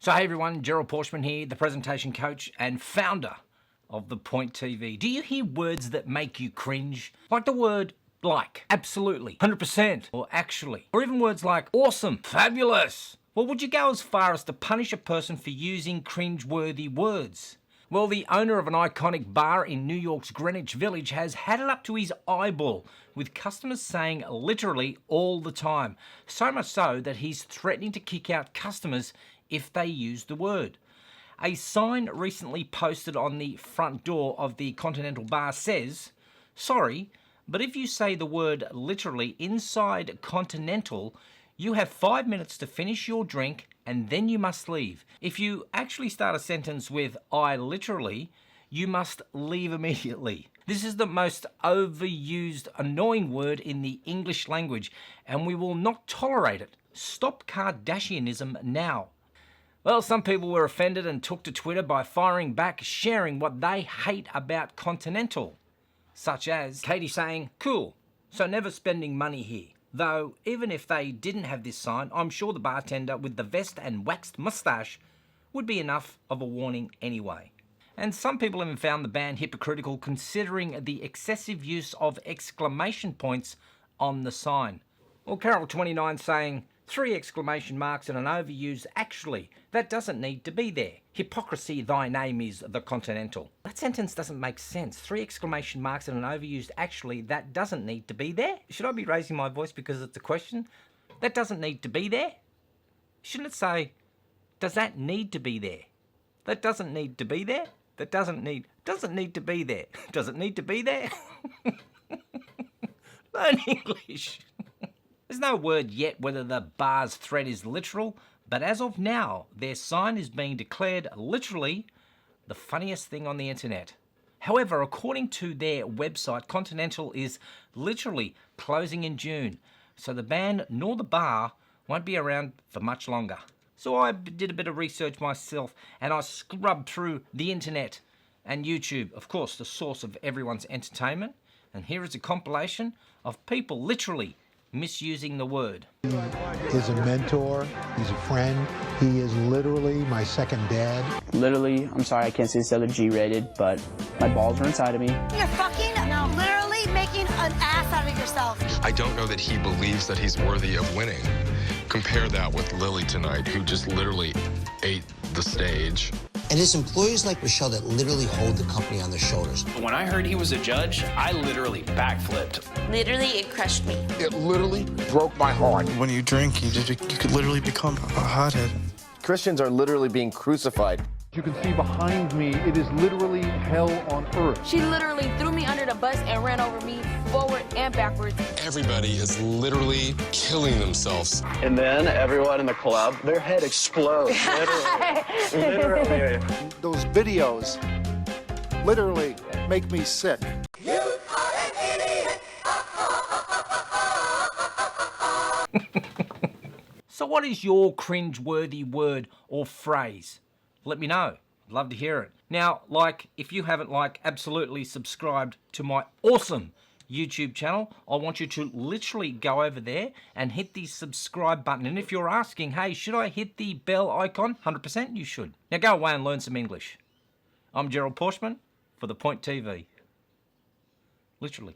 So hey everyone, Gerald Pauschmann here, the presentation coach and founder of The Point TV. Do you hear words that make you cringe? Like the word like, absolutely, 100%, or actually, or even words like awesome, fabulous. Well, would you go as far as to punish a person for using cringe-worthy words? Well, the owner of an iconic bar in New York's Greenwich Village has had it up to his eyeball with customers saying literally all the time. So much so that he's threatening to kick out customers if they use the word. A sign recently posted on the front door of the Continental bar says, "Sorry, but if you say the word literally inside Continental, you have 5 minutes to finish your drink and then you must leave. If you actually start a sentence with I literally, you must leave immediately." This is the most overused, annoying word in the English language, and we will not tolerate it. Stop Kardashianism now. Well, some people were offended and took to Twitter by firing back, sharing what they hate about Continental. Such as Katie saying, "Cool, so never spending money here." Though, even if they didn't have this sign, I'm sure the bartender with the vest and waxed moustache would be enough of a warning anyway. And some people even found the ban hypocritical considering the excessive use of exclamation points on the sign. Well, Carol 29 saying, 3 exclamation marks and an overused actually. That doesn't need to be there. Hypocrisy, thy name is the Continental. That sentence doesn't make sense. 3 exclamation marks and an overused actually. That doesn't need to be there. Should I be raising my voice because it's a question? That doesn't need to be there. Shouldn't it say, does that need to be there? That doesn't need to be there. That doesn't need to be there. Does it need to be there? Learn English. There's no word yet whether the bar's threat is literal, but as of now, their sign is being declared literally the funniest thing on the internet. However, according to their website, Continental is literally closing in June, so the band nor the bar won't be around for much longer. So I did a bit of research myself and I scrubbed through the internet and YouTube, of course, the source of everyone's entertainment, and here is a compilation of people literally misusing the word. He is a mentor, he's a friend, he is literally my second dad. Literally, I'm sorry I can't say this other G-rated, but my balls are inside of me. You're fucking, no, literally making an ass out of yourself. I don't know that he believes that he's worthy of winning. Compare that with Lily tonight, who just literally ate the stage. And it's employees like Michelle that literally hold the company on their shoulders. When I heard he was a judge, I literally backflipped. Literally, it crushed me. It literally broke my heart. When you drink, you could literally become a hothead. Christians are literally being crucified. You can see behind me, it is literally hell on earth. She literally threw me under the bus and ran over me forward and backwards. Everybody is literally killing themselves. And then everyone in the club, their head explodes. Literally. Those videos literally make me sick. So what is your cringe-worthy word or phrase? Let me know. I'd love to hear it. Now, if you haven't absolutely subscribed to my awesome YouTube channel, I want you to literally go over there and hit the subscribe button. And if you're asking, hey, should I hit the bell icon? 100% you should. Now go away and learn some English. I'm Gerald Pauschmann for The Point TV. Literally.